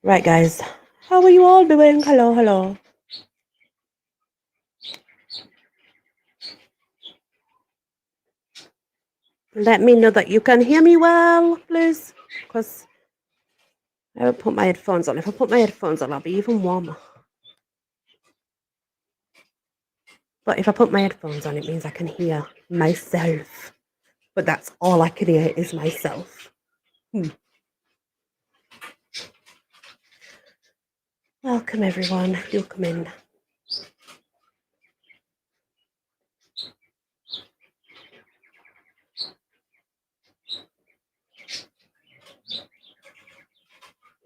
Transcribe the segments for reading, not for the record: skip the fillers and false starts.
Right, guys. How are you all doing? Hello, hello. Let me know that you can hear me well, please. Because I will put my headphones on. If I put my headphones on, I'll be even warmer. But if I put my headphones on, it means I can hear myself. But that's all I can hear is myself. Welcome, everyone. Do come in.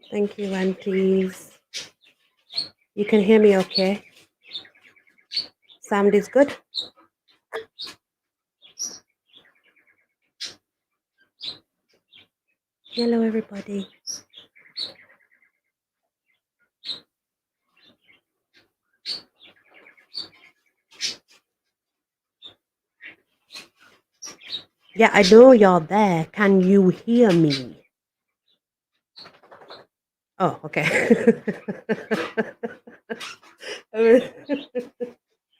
Thank you, aunties. You can hear me okay? Sound is good? Hello, everybody. Yeah, I know you're there. Can you hear me? Oh, okay.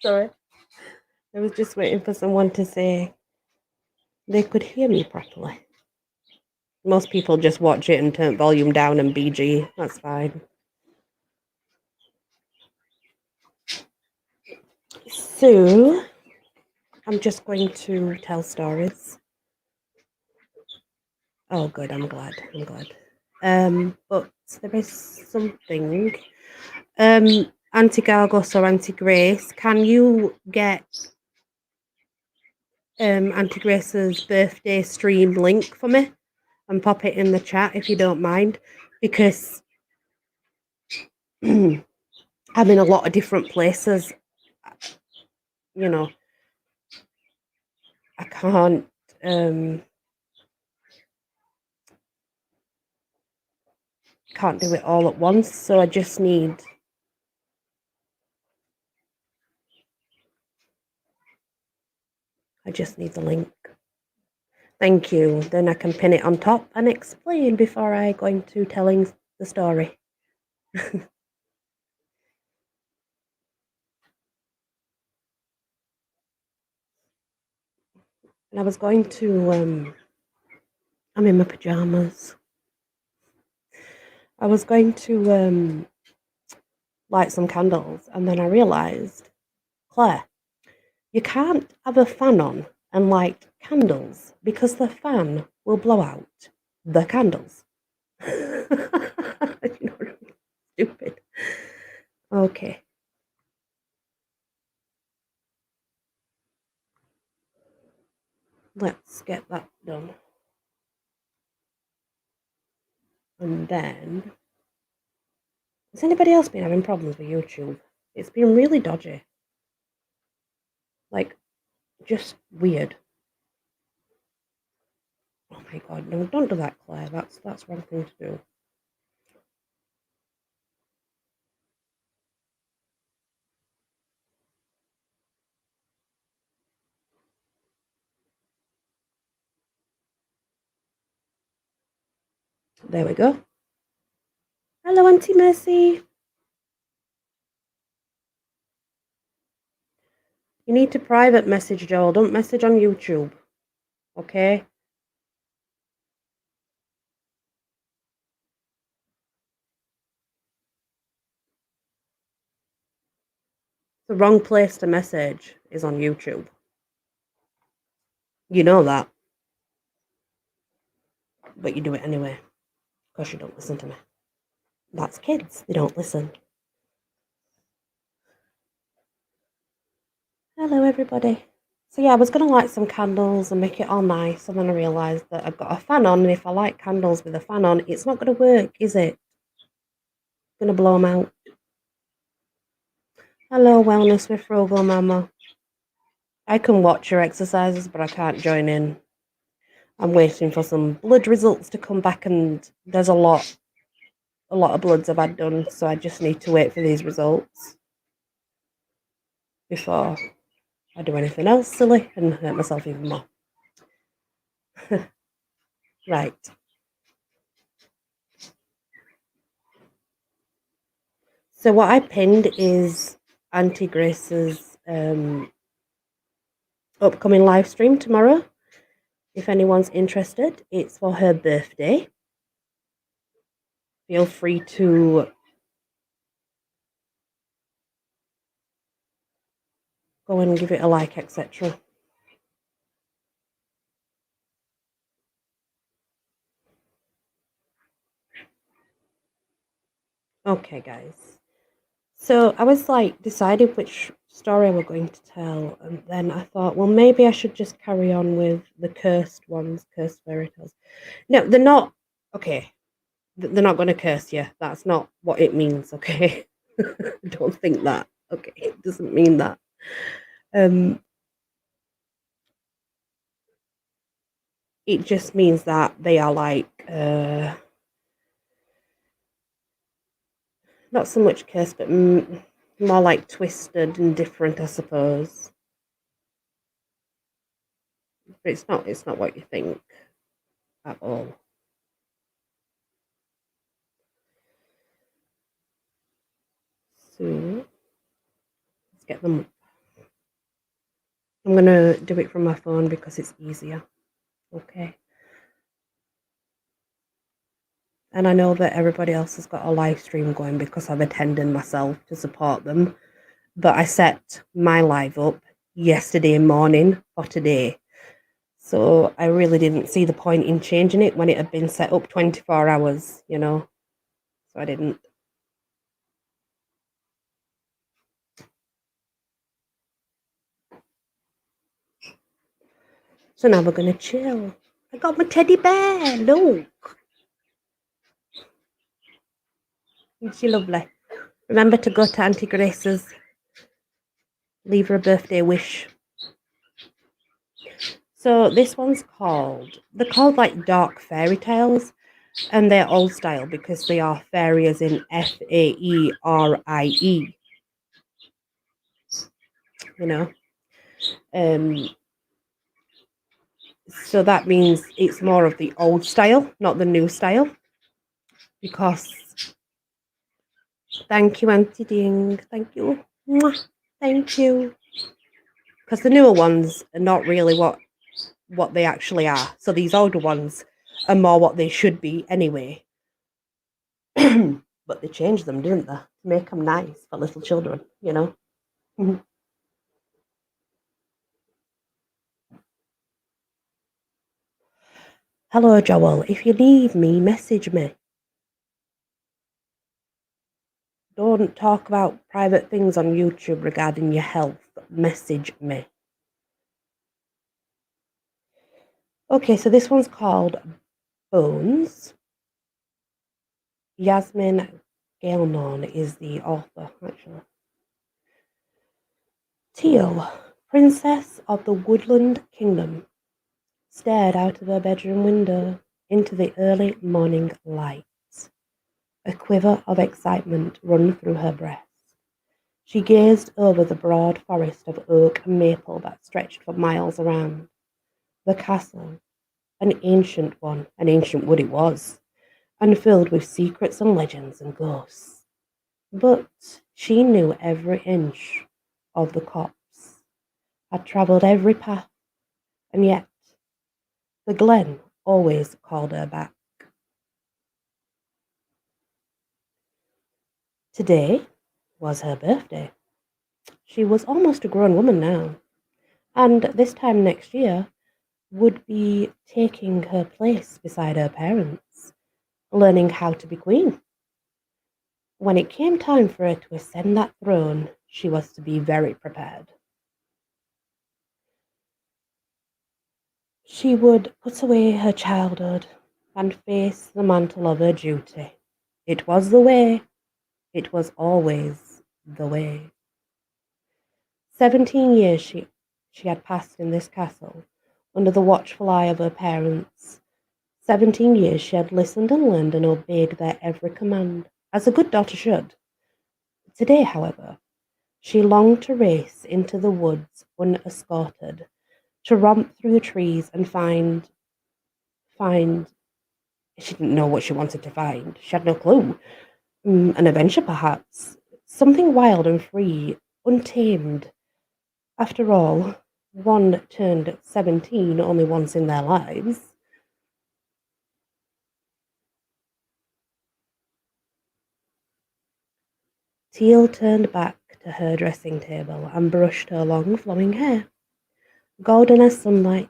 Sorry. I was just waiting for someone to say they could hear me properly. Most people just watch it and turn volume down and BG. That's fine. So, I'm just going to tell stories. Oh, good. I'm glad. I'm glad. But there is something. Auntie Gargos or Auntie Grace, can you get Auntie Grace's birthday stream link for me and pop it in the chat if you don't mind? Because I'm in a lot of different places. You know, I can't do it all at once, so I just need the link. Thank you. Then I can pin it on top and explain before I go into telling the story. And I was going to I'm in my pajamas. I was going to light some candles, and then I realised, Claire, you can't have a fan on and light candles because the fan will blow out the candles. You know what I mean? Stupid. Okay. Let's get that done. And then, has anybody else been having problems with YouTube? It's been really dodgy. Like, just weird. Oh my god, no, don't do that, Claire. That's wrong thing to do. There we go. Hello, Auntie Mercy. You need to private message Joel. Don't message on YouTube. Okay? The wrong place to message is on YouTube. You know that, but you do it anyway because you don't listen to me. That's kids. They don't listen. Hello, everybody. So yeah, I was going to light some candles and make it all nice, and then I realised that I've got a fan on, and if I light candles with a fan on, it's not going to work, is it? It's going to blow them out. Hello, Wellness with Frugal Mama. I can watch your exercises, but I can't join in. I'm waiting for some blood results to come back, and there's a lot of bloods I've had done, so I just need to wait for these results before I do anything else silly and hurt myself even more. Right. So what I pinned is Auntie Grace's upcoming live stream tomorrow. If anyone's interested, it's for her birthday. Feel free to go and give it a like, etc. Okay, guys. So I was like deciding which story we're going to tell, and then I thought, well, maybe I should just carry on with the cursed ones, cursed fairy tales. No, they're not. Okay, they're not going to curse you. That's not what it means. Okay, don't think that. Okay, it doesn't mean that. It just means that they are like not so much cursed, but more like twisted and different, I suppose. But it's not what you think at all. So let's get them. I'm gonna do it from my phone because it's easier. Okay. And I know that everybody else has got a live stream going because I've attended myself to support them. But I set my live up yesterday morning for today. So I really didn't see the point in changing it when it had been set up 24 hours, you know. So I didn't. So now we're gonna chill. I got my teddy bear, look. Isn't she lovely? Remember to go to Auntie Grace's, leave her a birthday wish. So this one's they're called like dark fairy tales, and they're old style because they are fairy as in Faerie, you know. So that means it's more of the old style, not the new style. Because thank you, Auntie Ding. Thank you. Mwah. Thank you. Because the newer ones are not really what they actually are. So these older ones are more what they should be anyway. But they changed them, didn't they? To make them nice for little children, you know. Hello, Joel. If you need me, message me. Don't talk about private things on YouTube regarding your health. Message me. Okay, so this one's called Bones. Yasmin Galenorn is the author, actually. Teal, Princess of the Woodland Kingdom, stared out of her bedroom window into the early morning light. A quiver of excitement ran through her breast. She gazed over the broad forest of oak and maple that stretched for miles around. The castle, an ancient wood it was, and filled with secrets and legends and ghosts. But she knew every inch of the copse, had travelled every path, and yet the glen always called her back. Today was her birthday. She was almost a grown woman now, and this time next year would be taking her place beside her parents, learning how to be queen. When it came time for her to ascend that throne, she was to be very prepared. She would put away her childhood and face the mantle of her duty. It was the way, it was always the way. 17 years she had passed in this castle, under the watchful eye of her parents. 17 years she had listened and learned and obeyed their every command, as a good daughter should. Today, however, she longed to race into the woods unescorted, to romp through the trees and find she didn't know what she wanted to find. She had no clue. An adventure, perhaps. Something wild and free, untamed. After all, one turned 17 only once in their lives. Teal turned back to her dressing table and brushed her long flowing hair, golden as sunlight,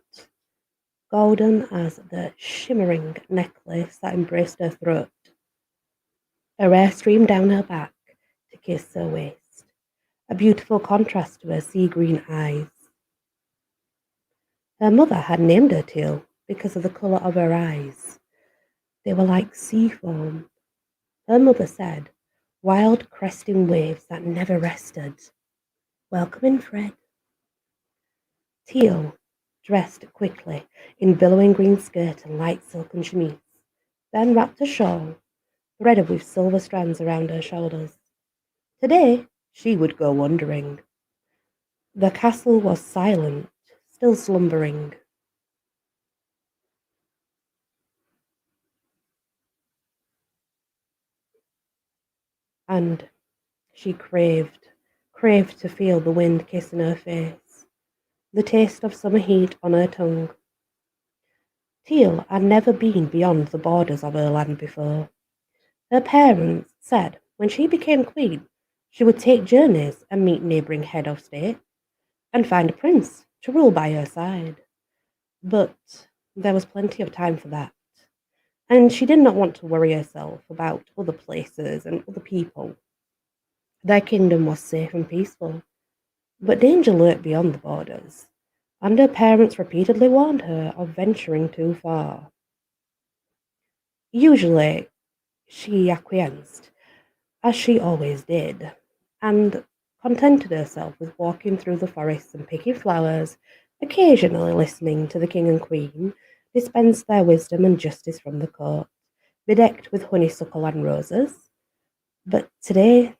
golden as the shimmering necklace that embraced her throat. Her hair streamed down her back to kiss her waist, a beautiful contrast to her sea-green eyes. Her mother had named her Teal because of the colour of her eyes. They were like sea foam. Her mother said, wild cresting waves that never rested. Welcome in, Fred. Teal dressed quickly in billowing green skirt and light silken chemise, then wrapped a shawl, threaded with silver strands around her shoulders. Today she would go wandering. The castle was silent, still slumbering. And she craved to feel the wind kissing her face, the taste of summer heat on her tongue. Teal had never been beyond the borders of her land before. Her parents said when she became queen, she would take journeys and meet neighbouring head of state, and find a prince to rule by her side. But there was plenty of time for that, and she did not want to worry herself about other places and other people. Their kingdom was safe and peaceful, but danger lurked beyond the borders, and her parents repeatedly warned her of venturing too far. Usually, she acquiesced, as she always did, and contented herself with walking through the forests and picking flowers, occasionally listening to the king and queen dispense their wisdom and justice from the court, bedecked with honeysuckle and roses. But today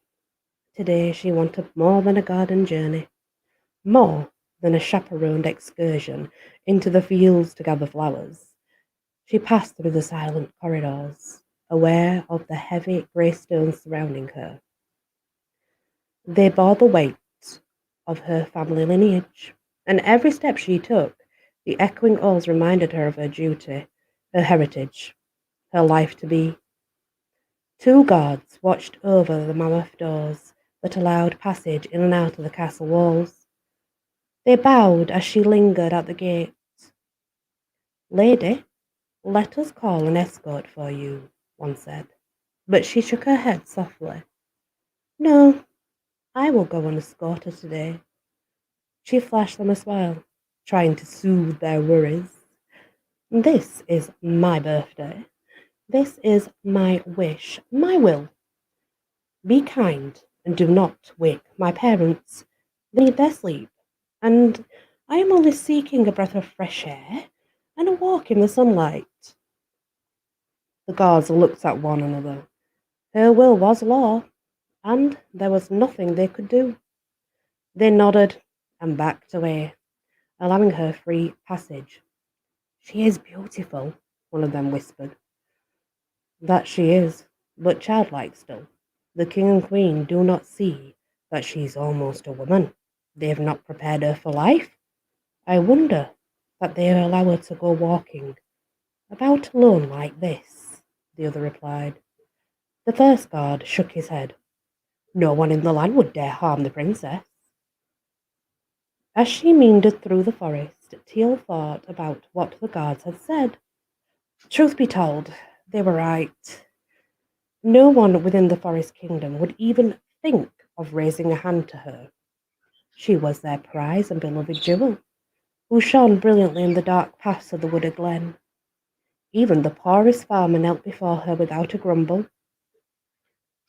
she wanted more than a garden journey, more than a chaperoned excursion into the fields to gather flowers. She passed through the silent corridors, aware of the heavy grey stones surrounding her. They bore the weight of her family lineage, and every step she took, the echoing halls reminded her of her duty, her heritage, her life to be. Two guards watched over the mammoth doors that allowed passage in and out of the castle walls. They bowed as she lingered at the gate. Lady, let us call an escort for you, one said, but she shook her head softly. No, I will go unescorted today. She flashed them a smile, trying to soothe their worries. This is my birthday. This is my wish, my will. Be kind and do not wake my parents. They need their sleep, and I am only seeking a breath of fresh air and a walk in the sunlight. The guards looked at one another. Her will was law, and there was nothing they could do. They nodded and backed away, allowing her free passage. She is beautiful, one of them whispered. That she is, but childlike still. The king and queen do not see that she's almost a woman. They have not prepared her for life. I wonder that they allow her to go walking about alone like this, the other replied. The first guard shook his head. No one in the land would dare harm the princess. As she meandered through the forest, Teal thought about what the guards had said. Truth be told, they were right. No one within the Forest Kingdom would even think of raising a hand to her. She was their prize and beloved jewel, who shone brilliantly in the dark paths of the wooded glen. Even the poorest farmer knelt before her without a grumble.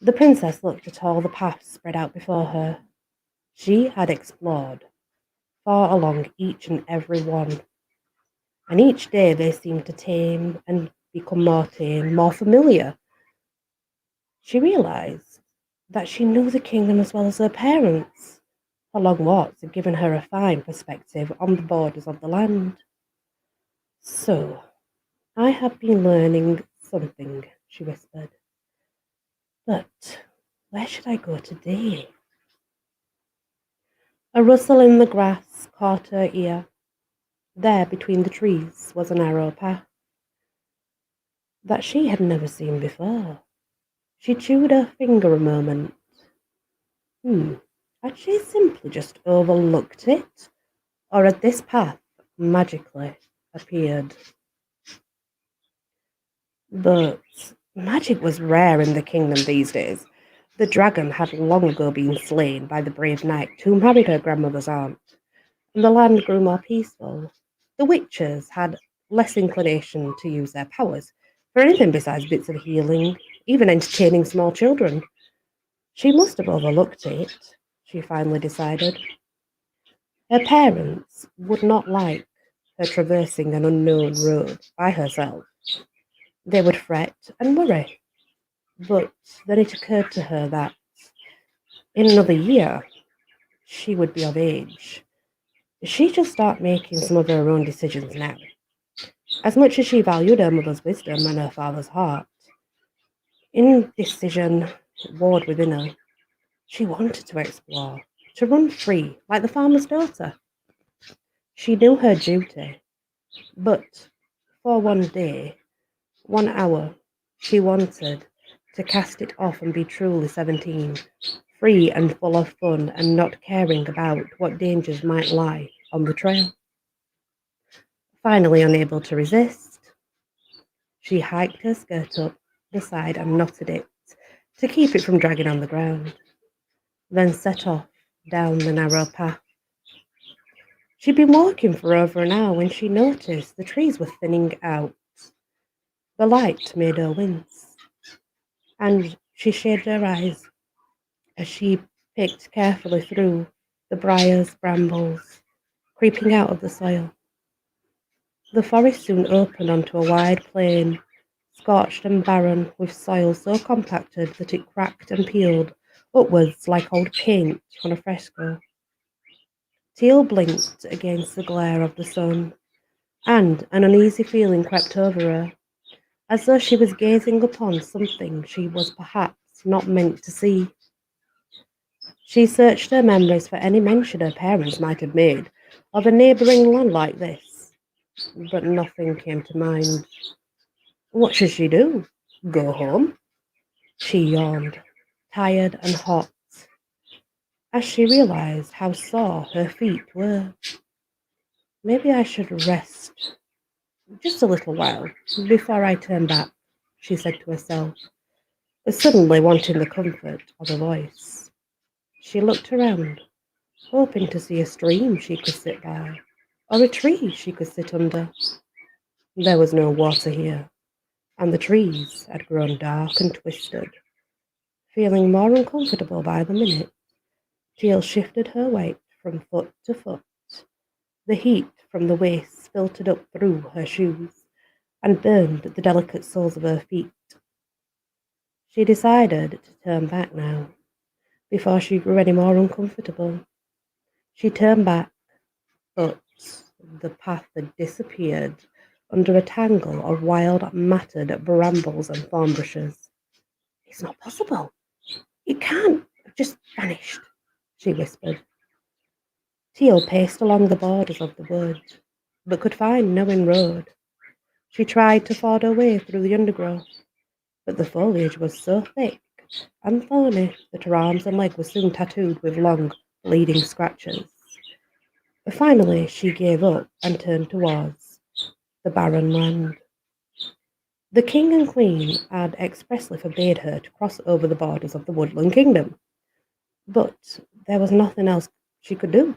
The princess looked at all the paths spread out before her. She had explored far along each and every one, and each day they seemed to tame, more familiar. She realized that she knew the kingdom as well as her parents. Her long walks had given her a fine perspective on the borders of the land. So, I have been learning something, she whispered. But where should I go today? A rustle in the grass caught her ear. There, between the trees, was a narrow path that she had never seen before. She chewed her finger a moment. Had she simply just overlooked it? Or had this path magically appeared? But magic was rare in the kingdom these days. The dragon had long ago been slain by the brave knight who married her grandmother's aunt, and the land grew more peaceful. The witches had less inclination to use their powers for anything besides bits of healing, even entertaining small children. She must have overlooked it, she finally decided. Her parents would not like her traversing an unknown road by herself. They would fret and worry. But then it occurred to her that in another year she would be of age. She should start making some of her own decisions now. As much as she valued her mother's wisdom and her father's heart, indecision warred within her. She wanted to explore, to run free like the farmer's daughter. She knew her duty, but for one day, 1 hour, she wanted to cast it off and be truly 17, free and full of fun and not caring about what dangers might lie on the trail. Finally unable to resist, she hiked her skirt up the side and knotted it to keep it from dragging on the ground, then set off down the narrow path. She'd been walking for over an hour when she noticed the trees were thinning out. The light made her wince, and she shaded her eyes as she picked carefully through the briars, brambles, creeping out of the soil. The forest soon opened onto a wide plain, scorched and barren, with soil so compacted that it cracked and peeled upwards like old paint on a fresco. Teal blinked against the glare of the sun, and an uneasy feeling crept over her, as though she was gazing upon something she was perhaps not meant to see. She searched her memories for any mention her parents might have made of a neighbouring land like this, but nothing came to mind. What should she do? Go home? She yawned, tired and hot, as she realized how sore her feet were. Maybe I should rest just a little while before I turn back, she said to herself, suddenly wanting the comfort of a voice. She looked around, hoping to see a stream she could sit by, or a tree she could sit under. There was no water here, and the trees had grown dark and twisted. Feeling more uncomfortable by the minute, Teal shifted her weight from foot to foot. The heat from the waist filtered up through her shoes and burned the delicate soles of her feet. She decided to turn back now, before she grew any more uncomfortable. She turned back, but the path had disappeared under a tangle of wild, matted brambles and thorn bushes. It's not possible. It can't have just vanished, she whispered. Teal paced along the borders of the wood, but could find no inroad. She tried to ford her way through the undergrowth, but the foliage was so thick and thorny that her arms and legs were soon tattooed with long, bleeding scratches. Finally, she gave up and turned towards the barren land. The king and queen had expressly forbade her to cross over the borders of the woodland kingdom, but there was nothing else she could do.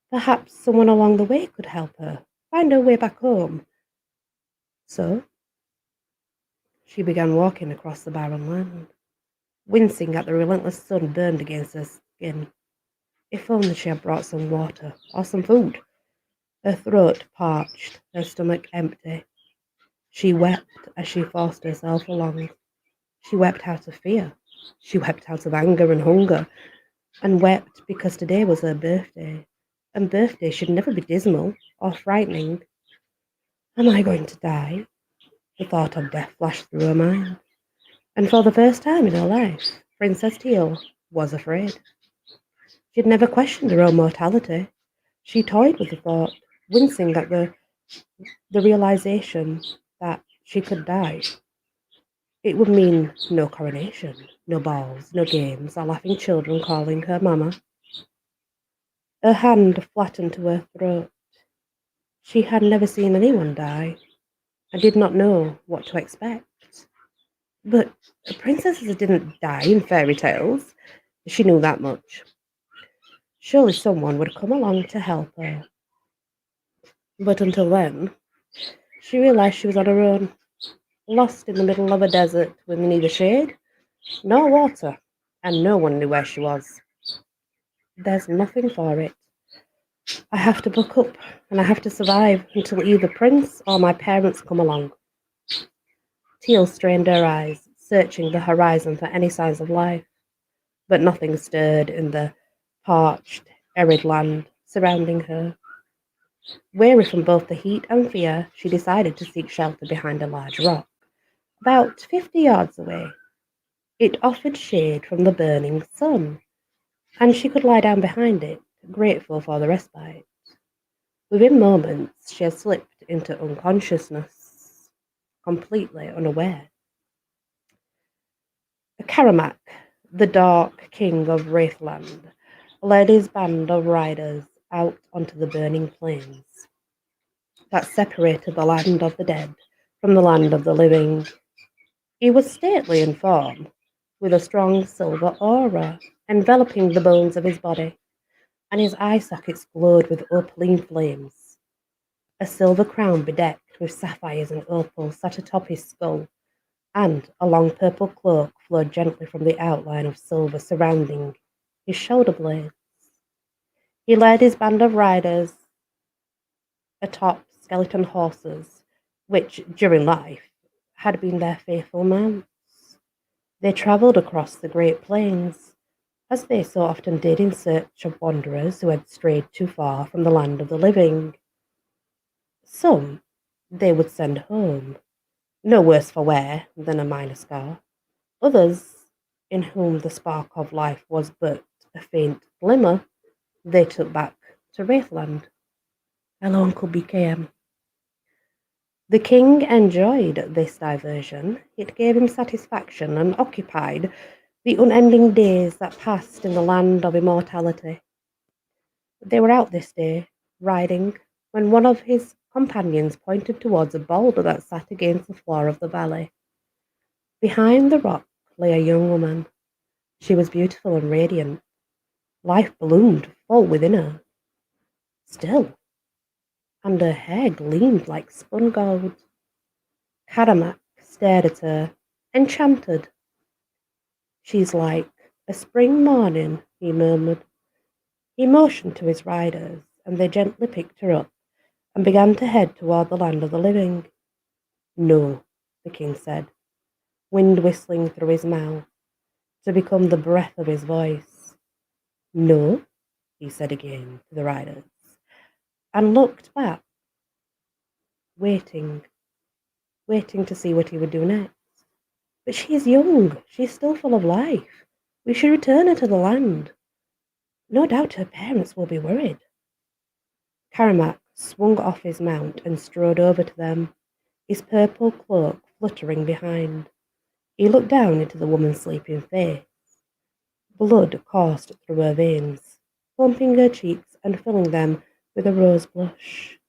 Perhaps someone along the way could help her find her way back home. So she began walking across the barren land, wincing at the relentless sun burned against her skin. If only she had brought some water or some food. Her throat parched, her stomach empty. She wept as she forced herself along. She wept out of fear. She wept out of anger and hunger, and wept because today was her birthday, and birthdays should never be dismal or frightening. Am I going to die? The thought of death flashed through her mind, and for the first time in her life, Princess Teal was afraid. She'd never questioned her own mortality. She toyed with the thought, wincing at the realization that she could die. It would mean no coronation, no balls, no games, or laughing children calling her mama. Her hand flattened to her throat. She had never seen anyone die, and did not know what to expect. But princesses didn't die in fairy tales. She knew that much. Surely someone would come along to help her. But until then, she realized she was on her own, lost in the middle of a desert with neither shade nor water, and no one knew where she was. There's nothing for it. I have to buck up, and I have to survive until either Prince or my parents come along. Teal strained her eyes, searching the horizon for any signs of life, but nothing stirred in the parched, arid land surrounding her. Weary from both the heat and fear, she decided to seek shelter behind a large rock, about 50 yards away. It offered shade from the burning sun, and she could lie down behind it, grateful for the respite. Within moments, she had slipped into unconsciousness, completely unaware. Karamak, the Dark King of Wraithland, led his band of riders out onto the burning plains that separated the land of the dead from the land of the living. He was stately in form, with a strong silver aura enveloping the bones of his body, and his eye sockets glowed with opaline flames. A silver crown bedecked with sapphires and opals sat atop his skull, and a long purple cloak flowed gently from the outline of silver surrounding his shoulder blades. He led his band of riders atop skeleton horses, which, during life, had been their faithful mounts. They travelled across the great plains, as they so often did in search of wanderers who had strayed too far from the land of the living. Some they would send home, no worse for wear than a minor scar. Others, in whom the spark of life was but a faint glimmer, they took back to Wraithland. Hello, Uncle BKM. The king enjoyed this diversion. It gave him satisfaction and occupied the unending days that passed in the land of immortality. They were out this day, riding, when one of his companions pointed towards a boulder that sat against the floor of the valley. Behind the rock lay a young woman. She was beautiful and radiant. Life bloomed full within her. Still, and her hair gleamed like spun gold. Karamak stared at her, enchanted. She's like a spring morning, he murmured. He motioned to his riders, and they gently picked her up and began to head toward the land of the living. No, the king said, wind whistling through his mouth, to become the breath of his voice. No, he said again to the riders, and looked back, waiting to see what he would do next. But she is young, she is still full of life. We should return her to the land. No doubt her parents will be worried. Karamak swung off his mount and strode over to them, his purple cloak fluttering behind. He looked down into the woman's sleeping face. Blood coursed through her veins, plumping her cheeks and filling them with a rose blush.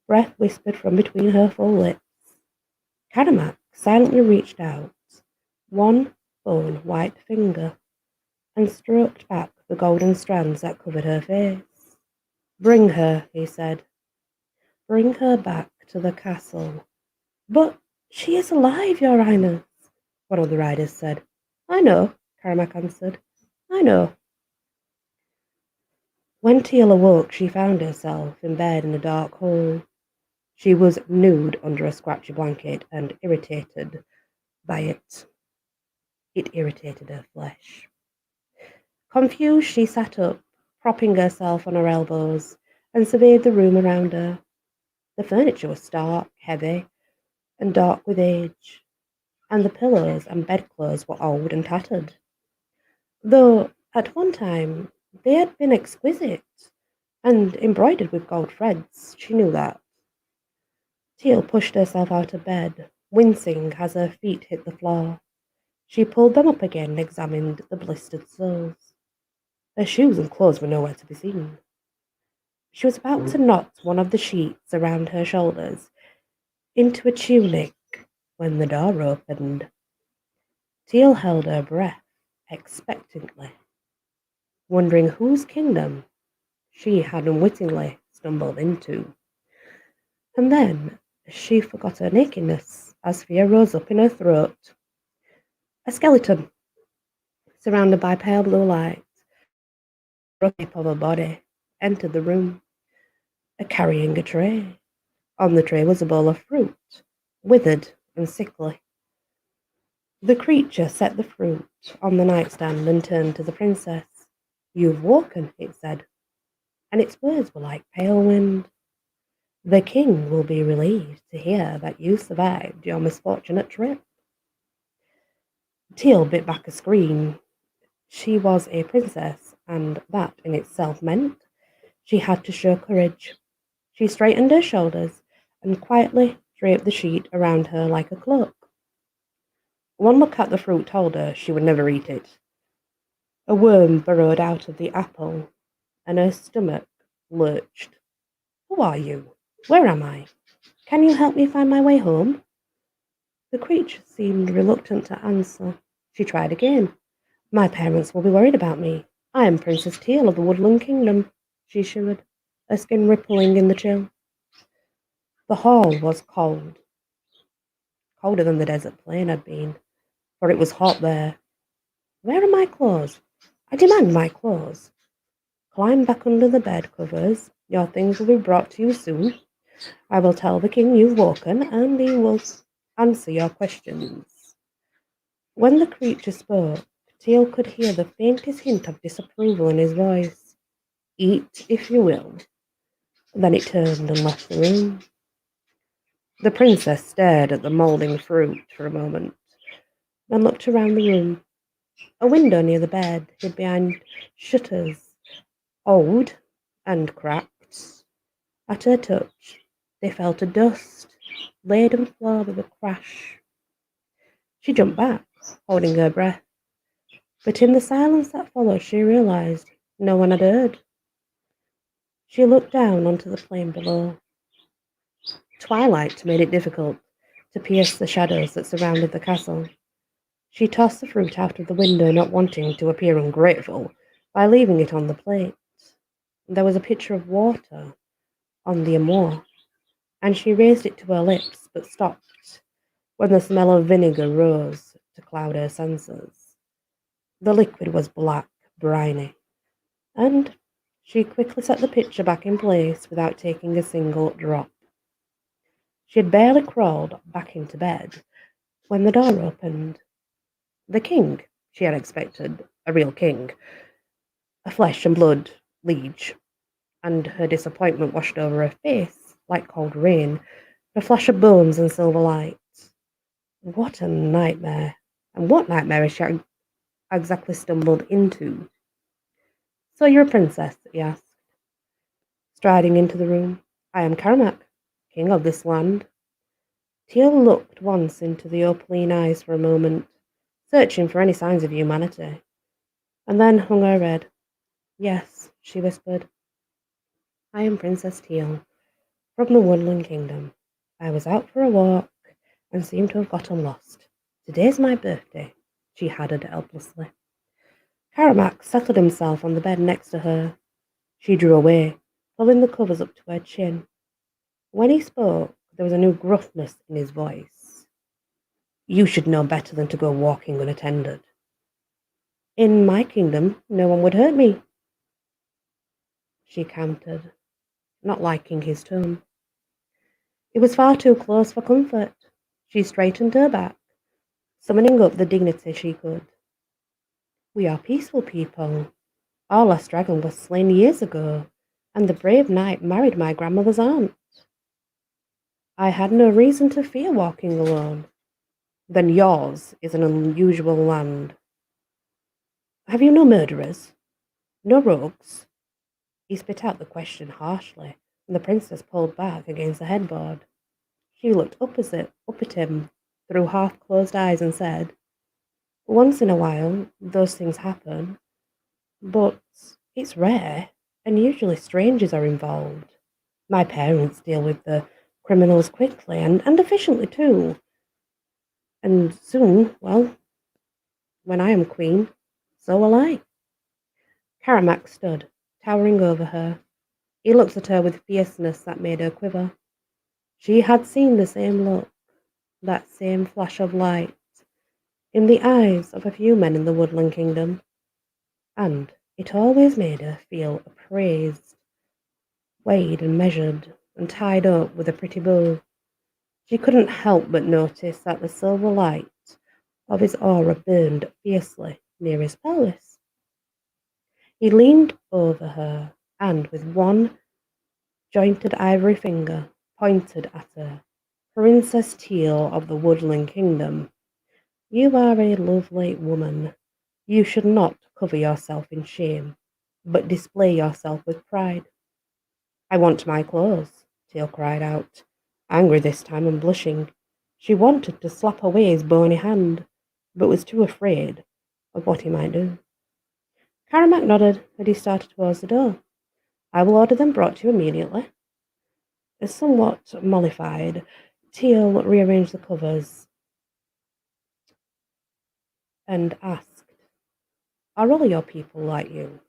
Breath whispered from between her full lips. Caramak silently reached out, one bone white finger, and stroked back the golden strands that covered her face. Bring her, he said. Bring her back to the castle. But she is alive, Your Highness, one of the riders said. I know, Caramak answered. I know. When Teal awoke, she found herself in bed in a dark hole. She was nude under a scratchy blanket and irritated by it. It irritated her flesh. Confused, she sat up, propping herself on her elbows, and surveyed the room around her. The furniture was stark, heavy, and dark with age, and the pillows and bedclothes were old and tattered, though at one time they had been exquisite and embroidered with gold threads. She knew that. Teal pushed herself out of bed, wincing as her feet hit the floor. She pulled them up again and examined the blistered soles. Her shoes and clothes were nowhere to be seen. She was about to knot one of the sheets around her shoulders into a tunic when the door opened. Teal held her breath expectantly, wondering whose kingdom she had unwittingly stumbled into. And then she forgot her nakedness as fear rose up in her throat. A skeleton, surrounded by pale blue light, the shape of her body, entered the room, carrying a tray. On the tray was a bowl of fruit, withered and sickly. The creature set the fruit on the nightstand and turned to the princess. You've woken, it said, and its words were like pale wind. The king will be relieved to hear that you survived your misfortunate trip. Teal bit back a scream. She was a princess, and that in itself meant she had to show courage. She straightened her shoulders and quietly draped the sheet around her like a cloak. One look at the fruit told her she would never eat it. A worm burrowed out of the apple, and her stomach lurched. Who are you? Where am I? Can you help me find my way home? The creature seemed reluctant to answer. She tried again. My parents will be worried about me. I am Princess Teal of the Woodland Kingdom, she shivered, her skin rippling in the chill. The hall was cold, colder than the desert plain had been, for it was hot there. Where are my clothes? I demand my clothes. Climb back under the bed covers. Your things will be brought to you soon. I will tell the king you've woken, and he will answer your questions. When the creature spoke, Teal could hear the faintest hint of disapproval in his voice. Eat, if you will. Then it turned and left the room. The princess stared at the moulding fruit for a moment, then looked around the room. A window near the bed hid behind shutters, old and cracked. At her touch, they fell to dust, laden floor with a crash. She jumped back, holding her breath. But in the silence that followed, she realized no one had heard. She looked down onto the plain below. Twilight made it difficult to pierce the shadows that surrounded the castle. She tossed the fruit out of the window, not wanting to appear ungrateful by leaving it on the plate. There was a pitcher of water on the armoire, and she raised it to her lips, but stopped when the smell of vinegar rose to cloud her senses. The liquid was black, briny, and she quickly set the pitcher back in place without taking a single drop. She had barely crawled back into bed when the door opened. The king, she had expected, a real king, a flesh and blood liege, and her disappointment washed over her face like cold rain, a flash of bones and silver light. What a nightmare! And what nightmare had she exactly stumbled into? So you're a princess, he asked, striding into the room. I am Caramak, king of this land. Teal looked once into the opaline eyes for a moment, searching for any signs of humanity, and then hung her head. Yes, she whispered. I am Princess Teal from the Woodland Kingdom. I was out for a walk and seem to have gotten lost. Today's my birthday," she added helplessly. Karamak settled himself on the bed next to her. She drew away, pulling the covers up to her chin. When he spoke, there was a new gruffness in his voice. "You should know better than to go walking unattended." "In my kingdom, no one would hurt me," she countered, not liking his tone. It was far too close for comfort. She straightened her back, summoning up the dignity she could. "We are peaceful people. Our last dragon was slain years ago, and the brave knight married my grandmother's aunt. I had no reason to fear walking alone." "Then yours is an unusual land. Have you no murderers? No rogues?" He spit out the question harshly, and the princess pulled back against the headboard. She looked up at him through half-closed eyes and said, "Once in a while, those things happen, but it's rare, and usually strangers are involved. My parents deal with the criminals quickly and efficiently too. And soon, well, when I am queen, so will I." Karamak stood, towering over her. He looked at her with fierceness that made her quiver. She had seen the same look, that same flash of light, in the eyes of a few men in the Woodland Kingdom, and it always made her feel appraised, weighed and measured, and tied up with a pretty bow. She couldn't help but notice that the silver light of his aura burned fiercely near his pelvis. He leaned over her and, with one jointed ivory finger, pointed at her. "Princess Teal of the Woodland Kingdom, you are a lovely woman. You should not cover yourself in shame, but display yourself with pride." "I want my clothes," Teal cried out, angry this time and blushing. She wanted to slap away his bony hand, but was too afraid of what he might do. Karamak nodded, and he started towards the door. "I will order them brought to you immediately." Somewhat mollified, Teal rearranged the covers and asked, "Are all your people like you?"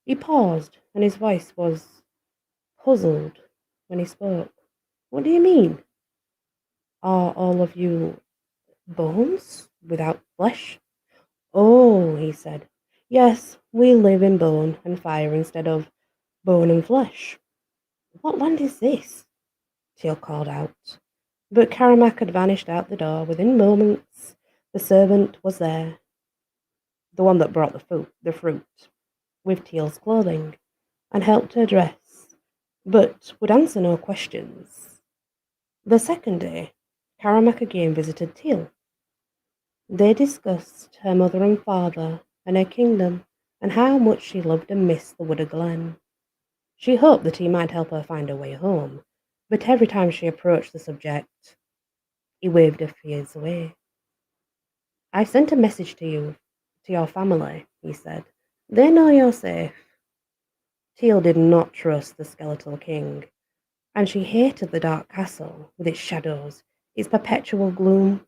He paused, and his voice was puzzled when he spoke. "What do you mean? Are all of you bones without flesh?" "Oh," he said. "Yes, we live in bone and fire instead of bone and flesh." "What land is this?" Teal called out. But Karamak had vanished out the door. Within moments, the servant was there, the one that brought the fruit, with Teal's clothing, and helped her dress, but would answer no questions. The second day, Karamak again visited Teal. They discussed her mother and father and her kingdom, and how much she loved and missed the Wooded Glen. She hoped that he might help her find her way home, but every time she approached the subject, he waved her fears away. "I sent a message to your family," he said. "They know you're safe." Teal did not trust the skeletal king, and she hated the dark castle with its shadows, its perpetual gloom.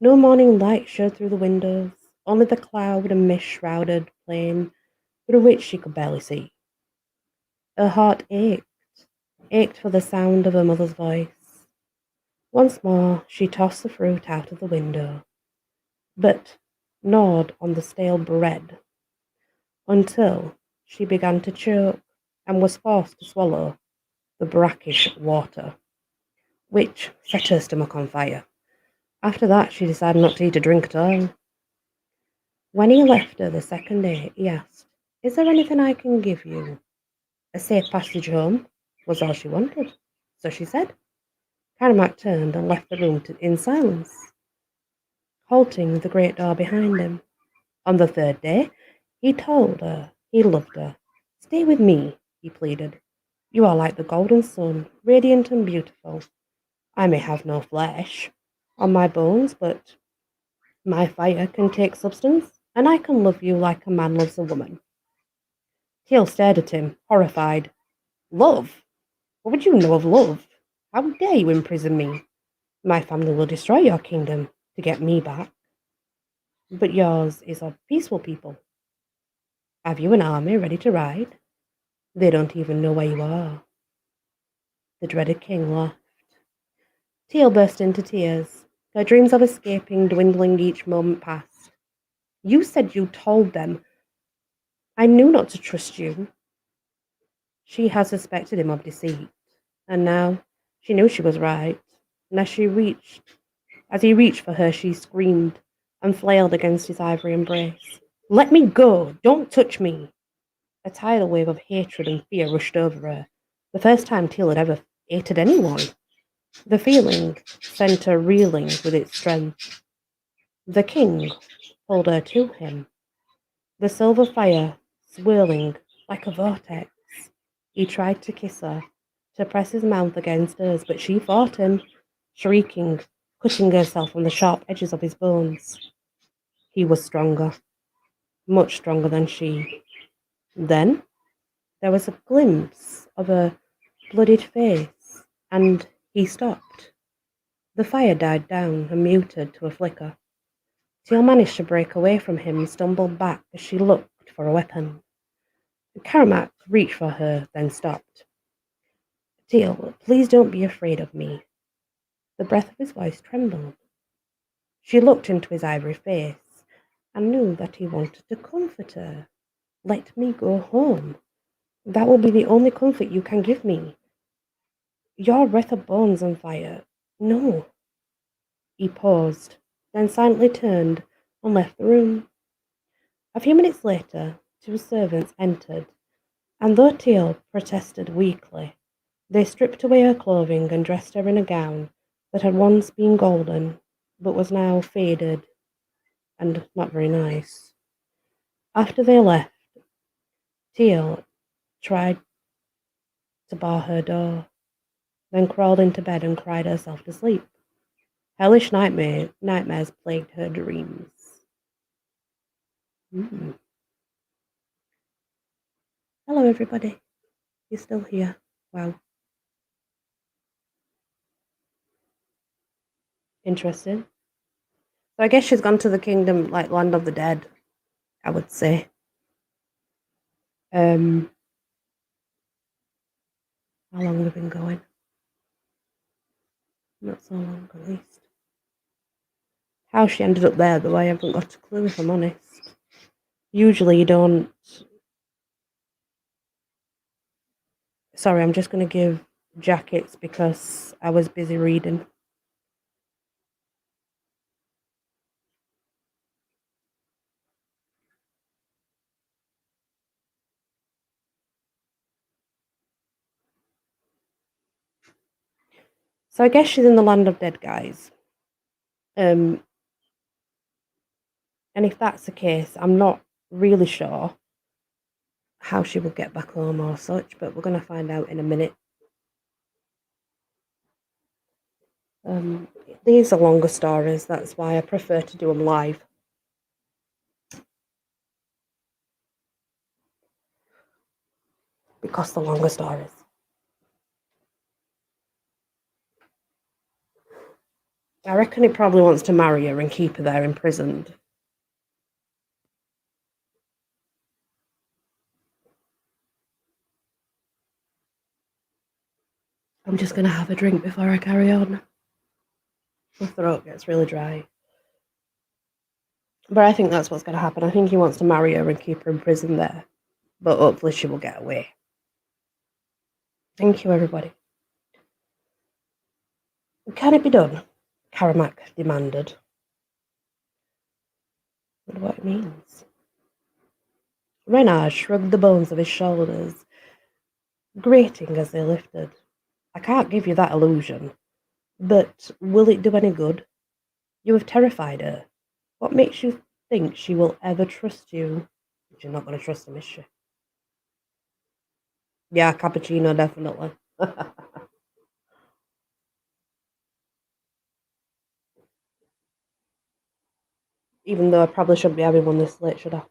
No morning light showed through the windows, only the cloud and mist shrouded plain through which she could barely see. Her heart ached for the sound of her mother's voice. Once more she tossed the fruit out of the window, but gnawed on the stale bread until she began to choke and was forced to swallow the brackish water, which set her stomach on fire. After that, she decided not to eat a drink at all. When he left her the second day, he asked, "Is there anything I can give you?" A safe passage home was all she wanted, so she said. Karamak turned and left the room in silence, halting the great door behind him. On the third day, he told her he loved her. "Stay with me," he pleaded. "You are like the golden sun, radiant and beautiful. I may have no flesh on my bones, but my fire can take substance, and I can love you like a man loves a woman." Teal stared at him, horrified. Love? What would you know of love? How dare you imprison me? My family will destroy your kingdom to get me back. But yours is a peaceful people. Have you an army ready to ride? They don't even know where you are. The dreaded king laughed. Teal burst into tears, her dreams of escaping dwindling each moment past. You said you told them. I knew not to trust you. She had suspected him of deceit, and now she knew she was right. And as he reached for her, she screamed and flailed against his ivory embrace. Let me go! Don't touch me! A tidal wave of hatred and fear rushed over her, the first time Teal had ever hated anyone. The feeling sent her reeling with its strength. The king pulled her to him, the silver fire swirling like a vortex. He tried to kiss her, to press his mouth against hers, but she fought him, shrieking, cutting herself on the sharp edges of his bones. He was stronger, much stronger than she. Then there was a glimpse of a bloodied face, and he stopped. The fire died down and muted to a flicker. Teal managed to break away from him and stumbled back as she looked for a weapon. Karamak reached for her, then stopped. Teal, please don't be afraid of me. The breath of his voice trembled. She looked into his ivory face and knew that he wanted to comfort her. Let me go home. That will be the only comfort you can give me. Your breath of bones and fire. No. He paused, then silently turned and left the room. A few minutes later, two servants entered, and though Teal protested weakly, they stripped away her clothing and dressed her in a gown that had once been golden, but was now faded and not very nice. After they left, Teal tried to bar her door, then crawled into bed and cried herself to sleep. Hellish nightmares plagued her dreams. Mm. Hello, everybody. You're still here. Wow. Interesting. So I guess she's gone to the kingdom, like land of the dead, I would say. How long have we been going? Not so long, at least. How she ended up there, though, I haven't got a clue, if I'm honest. Usually you don't... Sorry, I'm just going to give jackets because I was busy reading. So I guess she's in the land of dead, guys. And if that's the case, I'm not really sure how she will get back home or such, but we're going to find out in a minute. These are longer stories, that's why I prefer to do them live. Because the longer stories. I reckon he probably wants to marry her and keep her there imprisoned. I'm just going to have a drink before I carry on. My throat gets really dry. But I think that's what's going to happen. I think he wants to marry her and keep her in prison there. But hopefully she will get away. Thank you, everybody. Can it be done? Karamak demanded. I wonder what it means. Renard shrugged the bones of his shoulders, grating as they lifted. I can't give you that illusion. But will it do any good? You have terrified her. What makes you think she will ever trust you? She's not going to trust him, is she? Yeah, cappuccino, definitely. Even though I probably shouldn't be having one this late, should I?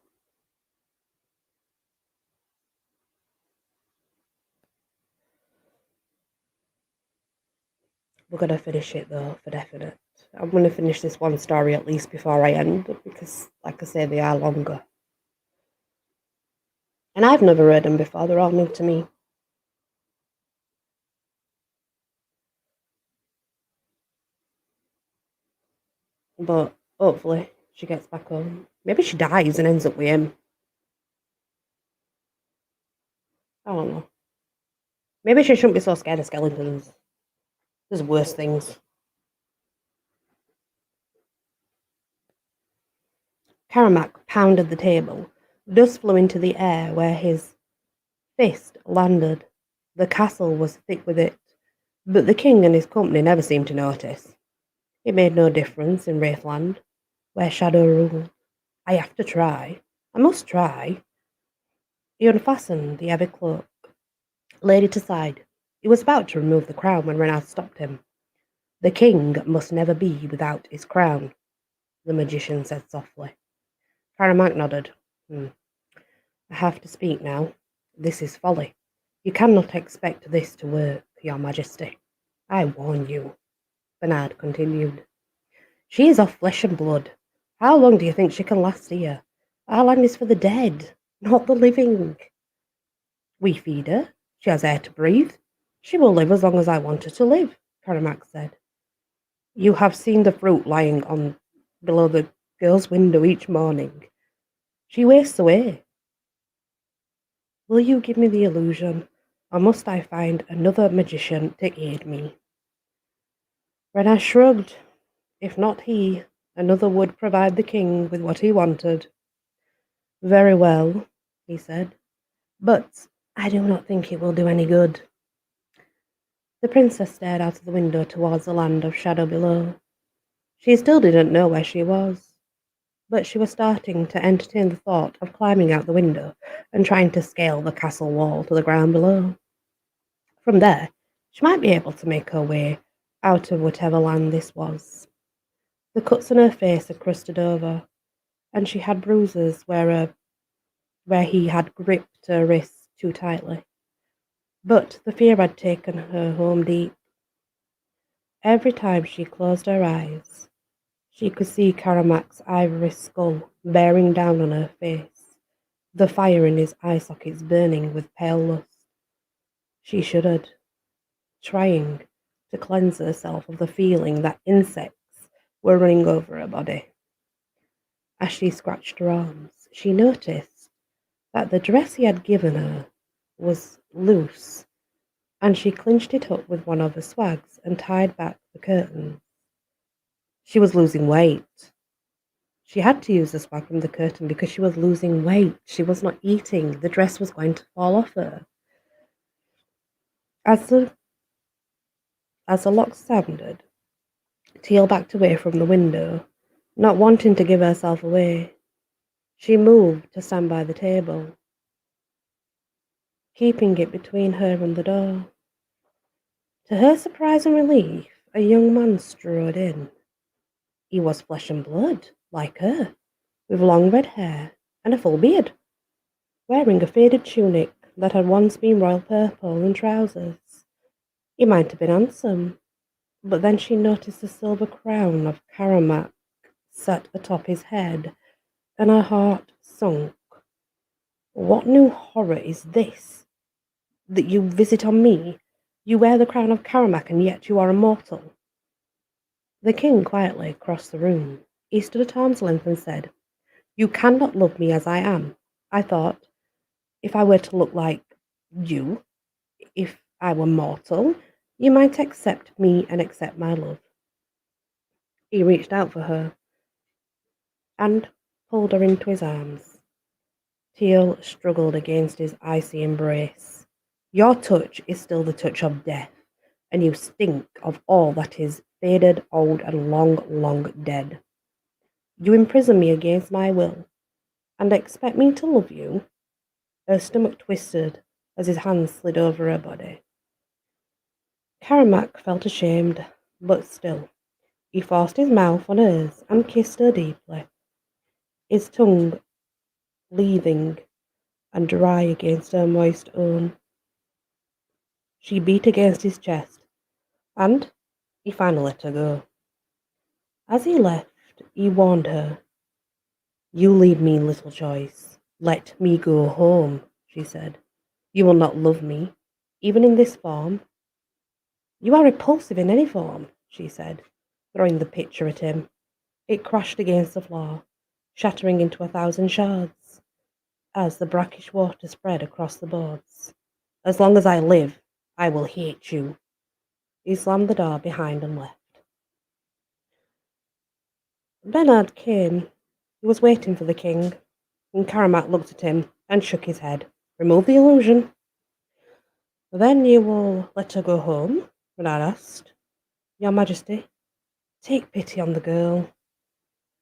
We're gonna finish it though, for definite. I'm gonna finish this one story at least before I end, because, like I say, they are longer. And I've never read them before, they're all new to me. But hopefully she gets back home. Maybe she dies and ends up with him. I don't know. Maybe she shouldn't be so scared of skeletons. There's worse things. Karamak pounded the table. Dust flew into the air where his fist landed. The castle was thick with it, but the king and his company never seemed to notice. It made no difference in Wraithland, where Shadow ruled. I have to try. I must try. He unfastened the heavy cloak, laid it aside. He was about to remove the crown when Renath stopped him. The king must never be without his crown, the magician said softly. Karamak nodded. I have to speak now. This is folly. You cannot expect this to work, your majesty. I warn you, Bernard continued. She is of flesh and blood. How long do you think she can last here? Our land is for the dead, not the living. We feed her. She has air to breathe. She will live as long as I want her to live, Karamak said. You have seen the fruit lying on below the girl's window each morning. She wastes away. Will you give me the illusion, or must I find another magician to aid me? Renath shrugged. If not he, another would provide the king with what he wanted. Very well, he said, but I do not think it will do any good. The princess stared out of the window towards the land of shadow below. She still didn't know where she was, but she was starting to entertain the thought of climbing out the window and trying to scale the castle wall to the ground below. From there, she might be able to make her way out of whatever land this was. The cuts on her face had crusted over, and she had bruises where he had gripped her wrists too tightly. But the fear had taken her home deep. Every time she closed her eyes, she could see Karamak's ivory skull bearing down on her face, the fire in his eye sockets burning with pale lust. She shuddered, trying to cleanse herself of the feeling that insects were running over her body. As she scratched her arms, she noticed that the dress he had given her was loose, and she clinched it up with one of the swags and tied back the curtains. She was losing weight. She had to use the swag from the curtain because she was losing weight. She was not eating. The dress was going to fall off her. As the lock sounded, Teal backed away from the window, not wanting to give herself away. She moved to stand by the table, keeping it between her and the door. To her surprise and relief, a young man strode in. He was flesh and blood, like her, with long red hair and a full beard, wearing a faded tunic that had once been royal purple and trousers. He might have been handsome, but then she noticed the silver crown of Karamak sat atop his head, and her heart sunk. What new horror is this that you visit on me? You wear the crown of Karamak, and yet you are immortal. The king quietly crossed the room. He stood at arm's length and said, You cannot love me as I am. I thought, if I were to look like you, if I were mortal, you might accept me and accept my love. He reached out for her and pulled her into his arms. Teal struggled against his icy embrace. Your touch is still the touch of death, and you stink of all that is faded, old, and long, long dead. You imprison me against my will, and expect me to love you? Her stomach twisted as his hands slid over her body. Karamak felt ashamed, but still, he forced his mouth on hers and kissed her deeply, his tongue leaving and dry against her moist own. She beat against his chest, and, He finally let her go. As he left, he warned her, "You leave me little choice. Let me go home," she said. "You will not love me, even in this form." "You are repulsive in any form," she said, throwing the picture at him. It crashed against the floor, shattering into 1,000 shards, as the brackish water spread across the boards. "As long as I live, I will hate you." He slammed the door behind and left. Bernard came. He was waiting for the king, and Karamak looked at him and shook his head. "Remove the illusion." "Then you will let her go home?" Bernard asked. "Your Majesty, take pity on the girl."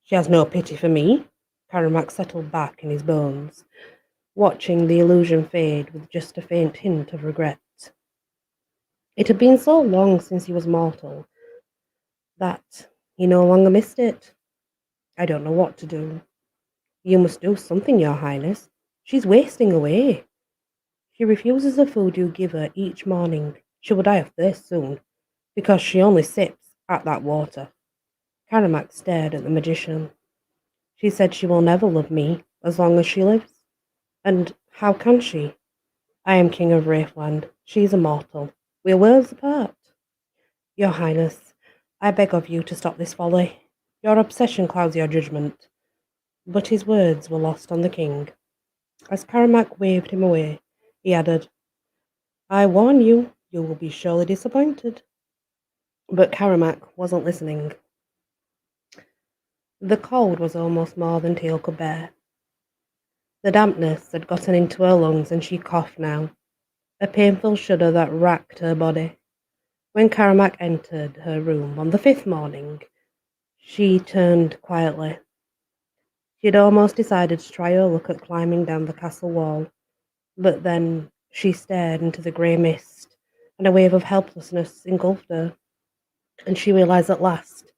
"She has no pity for me." Karamak settled back in his bones, watching the illusion fade with just a faint hint of regret. It had been so long since he was mortal that he no longer missed it. "I don't know what to do." "You must do something, Your Highness. She's wasting away. She refuses the food you give her each morning. She will die of thirst soon, because she only sips at that water." Karamak stared at the magician. "She said she will never love me as long as she lives. And how can she? I am king of Wraithland. She is a mortal. We are worlds apart." "Your Highness, I beg of you to stop this folly. Your obsession clouds your judgment." But his words were lost on the king. As Karamak waved him away, he added, "I warn you, you will be surely disappointed." But Karamak wasn't listening. The cold was almost more than Teal could bear. The dampness had gotten into her lungs and she coughed now, a painful shudder that racked her body. When Karamak entered her room on the 5th morning, she turned quietly. She had almost decided to try her luck at climbing down the castle wall, but then she stared into the grey mist, and a wave of helplessness engulfed her, and she realised at last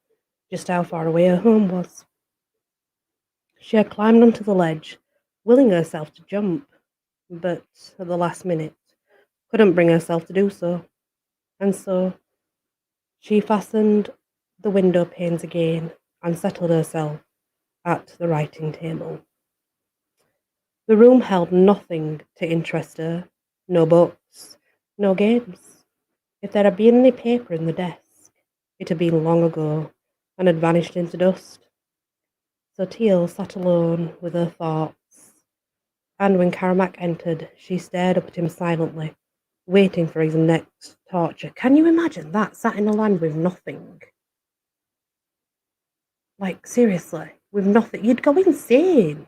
just how far away her home was. She had climbed onto the ledge, willing herself to jump, but at the last minute couldn't bring herself to do so, and so she fastened the window panes again and settled herself at the writing table. The room held nothing to interest her, no books, no games. If there had been any paper in the desk, it had been long ago and had vanished into dust. So Teal sat alone with her thoughts, and when Karamak entered, she stared up at him silently, waiting for his next torture. Can you imagine that, sat in a land with nothing? Like, seriously, with nothing. You'd go insane.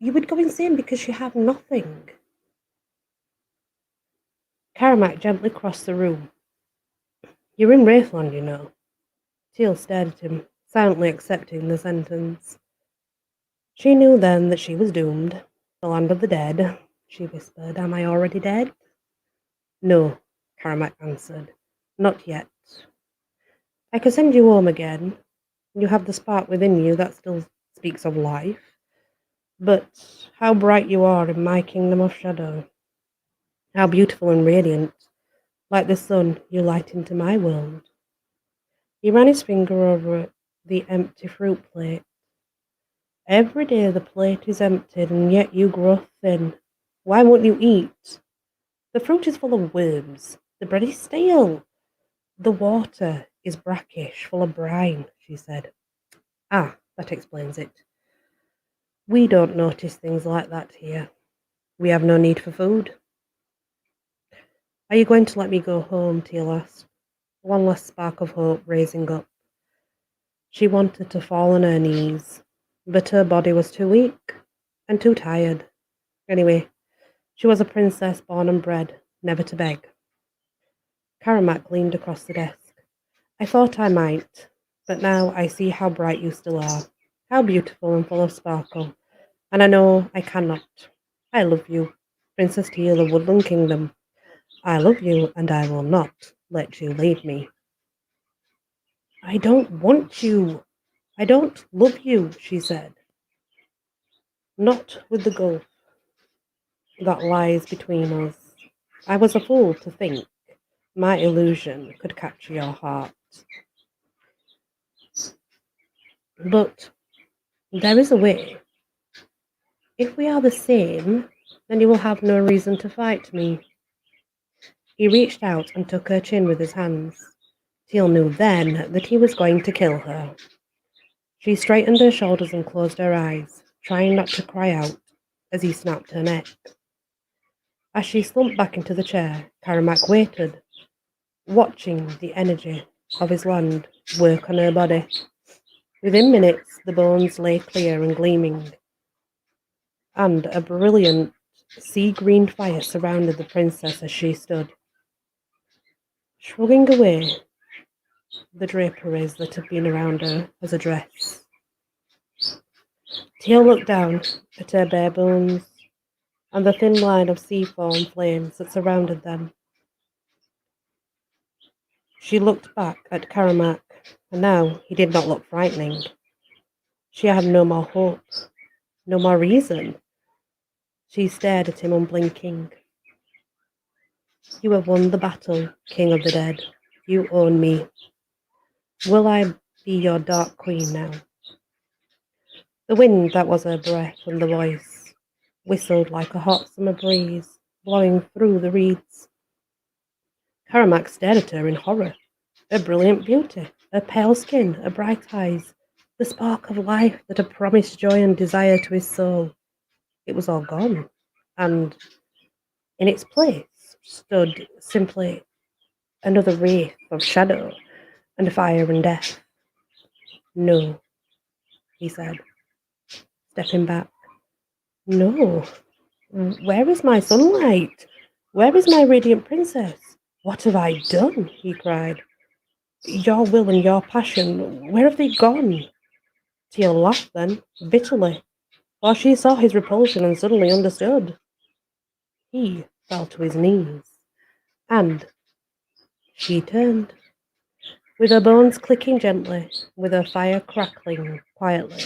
You would go insane because you have nothing. Karamak gently crossed the room. "You're in Wraithland, you know." Teal stared at him, silently accepting the sentence. She knew then that she was doomed. "The land of the dead," she whispered. "Am I already dead?" "No," Karamak answered. "Not yet. I can send you home again. You have the spark within you that still speaks of life. But how bright you are in my kingdom of shadow. How beautiful and radiant, like the sun, you light into my world." He ran his finger over the empty fruit plate. "Every day the plate is emptied, and yet you grow thin. Why won't you eat? The fruit is full of worms. The bread is stale. The water is brackish, full of brine," she said. "Ah, that explains it. We don't notice things like that here. We have no need for food." "Are you going to let me go home?" Teal asked, one last spark of hope raising up. She wanted to fall on her knees, but her body was too weak and too tired. Anyway, she was a princess born and bred, never to beg. Karamak leaned across the desk. "I thought I might, but now I see how bright you still are, how beautiful and full of sparkle, and I know I cannot. I love you, Princess Teal of Woodland Kingdom. I love you, and I will not let you leave me." "I don't want you. I don't love you," she said. "Not with the gulf that lies between us. I was a fool to think My illusion could capture your heart. But there is a way. If we are the same, then you will have no reason to fight me. He reached out and took her chin with his hands. Teal knew then that he was going to kill her. She straightened her shoulders and closed her eyes, trying not to cry out as he snapped her neck. As she slumped back into the chair, Karamak waited, watching the energy of his land work on her body. Within minutes, the bones lay clear and gleaming, and a brilliant sea-green fire surrounded the princess as she stood. Shrugging away the draperies that had been around her as a dress, Teal looked down at her bare bones and the thin line of sea-foam flames that surrounded them. She looked back at Karamak, and now he did not look frightening. She had no more hope, no more reason. She stared at him unblinking. You have won the battle, King of the Dead. You own me. Will I be your dark queen now? The wind that was her breath and the voice whistled like a hot summer breeze blowing through the reeds. Karamak stared at her in horror. Her brilliant beauty, her pale skin, her bright eyes, the spark of life that had promised joy and desire to his soul. It was all gone, and in its place stood simply another wraith of shadow and fire and death. No, he said, stepping back. No. Where is my sunlight? Where is my radiant princess? What have I done? He cried. Your will and your passion, where have they gone? Teal laughed then, bitterly, while she saw his repulsion and suddenly understood. He fell to his knees, and she turned, with her bones clicking gently, with her fire crackling quietly.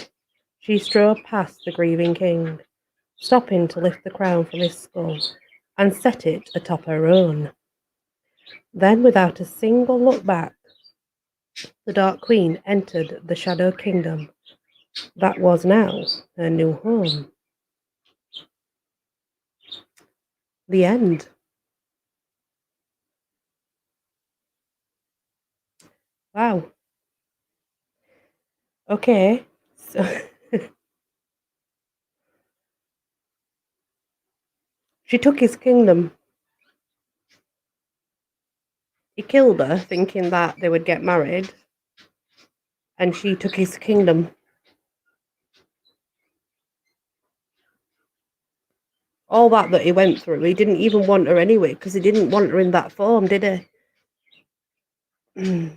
She strode past the grieving king, stopping to lift the crown from his skull and set it atop her own. Then, without a single look back, the Dark Queen entered the Shadow Kingdom that was now her new home. The end. Wow. Okay. So she took his kingdom. He killed her, thinking that they would get married, and she took his kingdom. All that he went through, he didn't even want her anyway, because he didn't want her in that form, did he?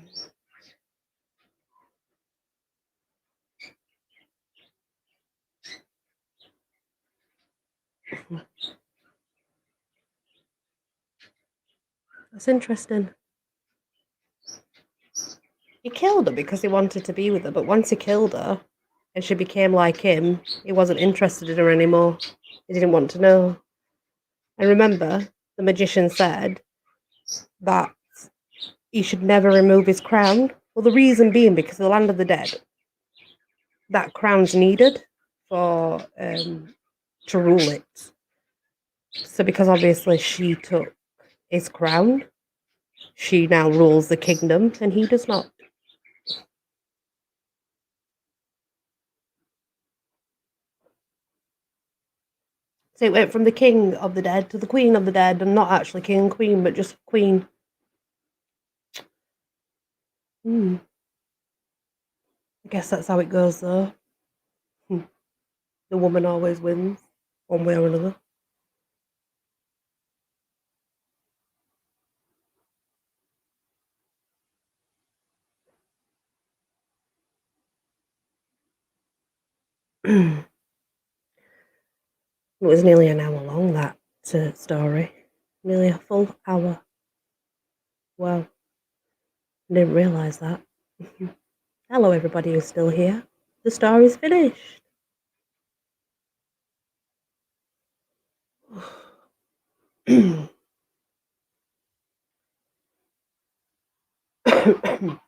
That's interesting. He killed her because he wanted to be with her, but once he killed her and she became like him, he wasn't interested in her anymore. He didn't want to know. And remember, the magician said that he should never remove his crown. Well, the reason being because the land of the dead, that crown's needed for to rule it. So because obviously she took his crown, she now rules the kingdom, and he does not. So it went from the king of the dead to the queen of the dead, and not actually king and queen, but just queen. I guess that's how it goes, though. The woman always wins, one way or another. It was nearly an hour long, that story. Nearly a full hour. Well, I didn't realise that. Hello, everybody who's still here. The story's finished. Hello,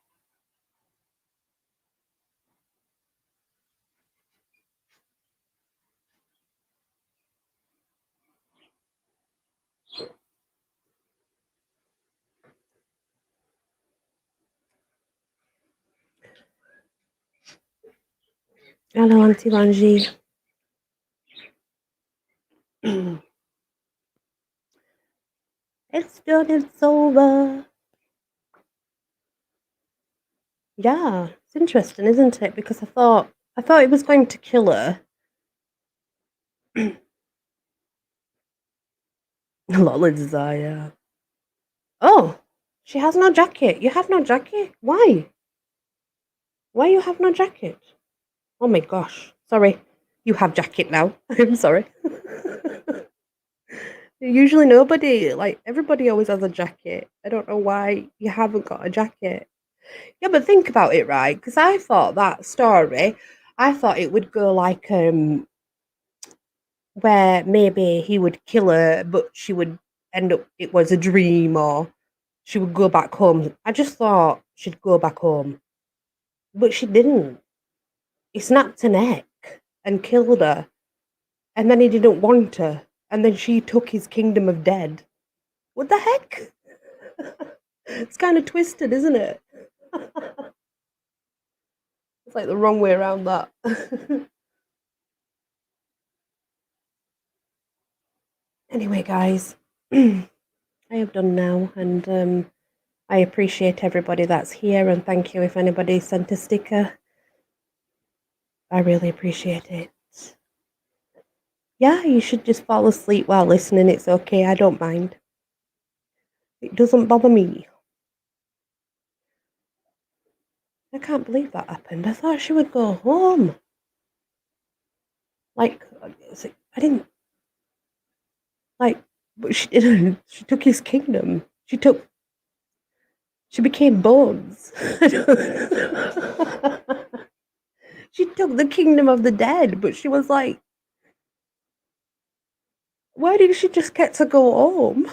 Auntie Langy. It's done, it's over. Yeah, it's interesting, isn't it? Because I thought it was going to kill her. Lola Desire. Oh, she has no jacket. You have no jacket? Why? Why you have no jacket? Oh my gosh. Sorry. You have jacket now. I'm sorry. Usually nobody, like everybody always has a jacket. I don't know why you haven't got a jacket. Yeah, but think about it, right? Because I thought that story, I thought it would go like where maybe he would kill her, but she would end up it was a dream, or she would go back home. I just thought she'd go back home, but she didn't. He snapped her neck and killed her, and then he didn't want her, and then she took his kingdom of dead. What the heck? It's kind of twisted, isn't it? It's like the wrong way around that. Anyway, guys, I have done now, and I appreciate everybody that's here, and thank you if anybody sent a sticker. I really appreciate it. Yeah, you should just fall asleep while listening. It's okay, I don't mind. It doesn't bother me. I can't believe that happened. I thought she would go home. Like, I didn't, like, but she didn't. She took his kingdom. She became Bones. She took the kingdom of the dead, but she was like, why didn't she just get to go home?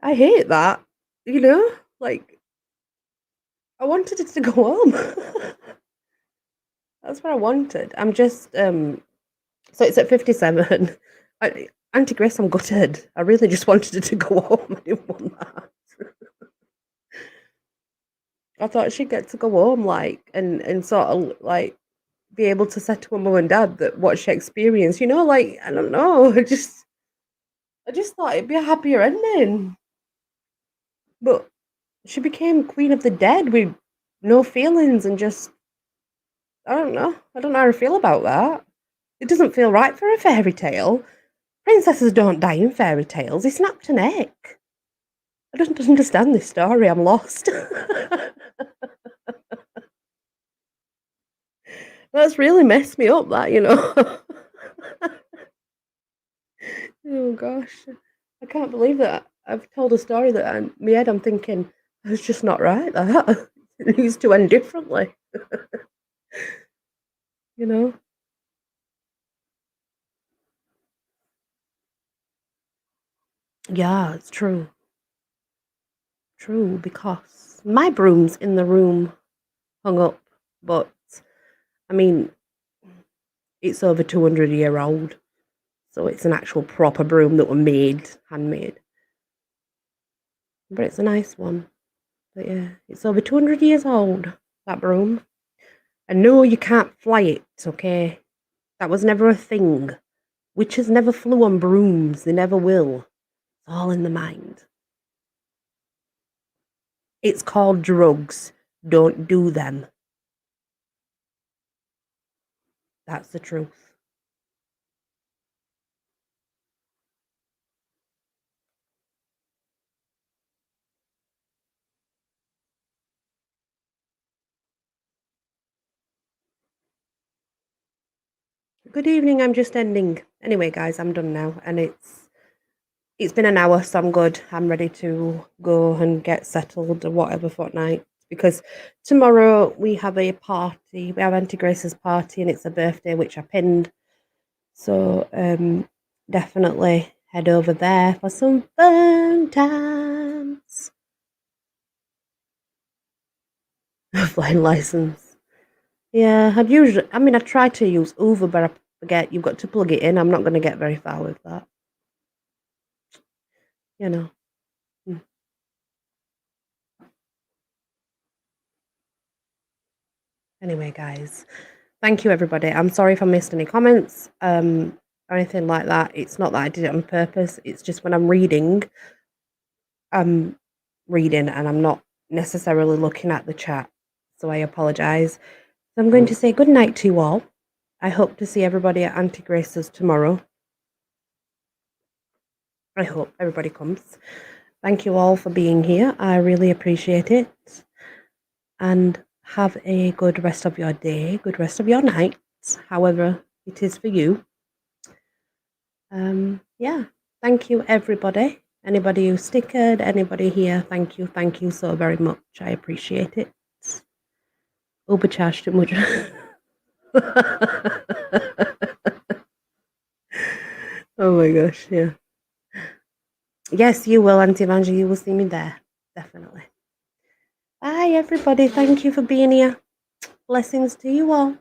I hate that, you know? Like, I wanted it to go home. That's what I wanted. I'm just, so it's at 57. Auntie Grace, I'm gutted. I really just wanted it to go home. I didn't want that. I thought she'd get to go home, like, and sort of, like, be able to say to her mum and dad that what she experienced, you know, like, I don't know. I just thought it'd be a happier ending. But she became Queen of the Dead with no feelings and just, I don't know. I don't know how I feel about that. It doesn't feel right for a fairy tale. Princesses don't die in fairy tales. He snapped a neck. I don't understand this story. I'm lost. That's really messed me up, that, you know. Oh gosh. I can't believe that. I've told a story that in my head I'm thinking, it's just not right, that. It needs to end differently, you know? Yeah, it's true. True, because my broom's in the room hung up, but I mean, it's over 200-year old, so it's an actual proper broom that were made, handmade. But it's a nice one. But yeah, it's over 200 years old, that broom. And no, you can't fly it, okay? That was never a thing. Witches never flew on brooms, they never will. It's all in the mind. It's called drugs. Don't do them. That's the truth. Good evening, I'm just ending. Anyway, guys, I'm done now, and it's been an hour, so I'm good. I'm ready to go and get settled or whatever for tonight. Because tomorrow we have a party. We have Auntie Grace's party, and it's a birthday which I pinned. So definitely head over there for some fun times. flying license. Yeah, I try to use Uber, but I forget you've got to plug it in. I'm not going to get very far with that. You know. Mm. Anyway, guys, thank you, everybody. I'm sorry if I missed any comments or anything like that. It's not that I did it on purpose. It's just when I'm reading and I'm not necessarily looking at the chat. So I apologise. So I'm going to say good night to you all. I hope to see everybody at Auntie Grace's tomorrow. I hope everybody comes. Thank you all for being here. I really appreciate it. And have a good rest of your day, good rest of your night, however it is for you. Yeah, thank you, everybody. Anybody who stickered, anybody here, thank you so very much. I appreciate it. Overcharged too much. Oh my gosh, yeah. Yes, you will, Auntie Evangeline. You will see me there. Definitely. Bye, everybody. Thank you for being here. Blessings to you all.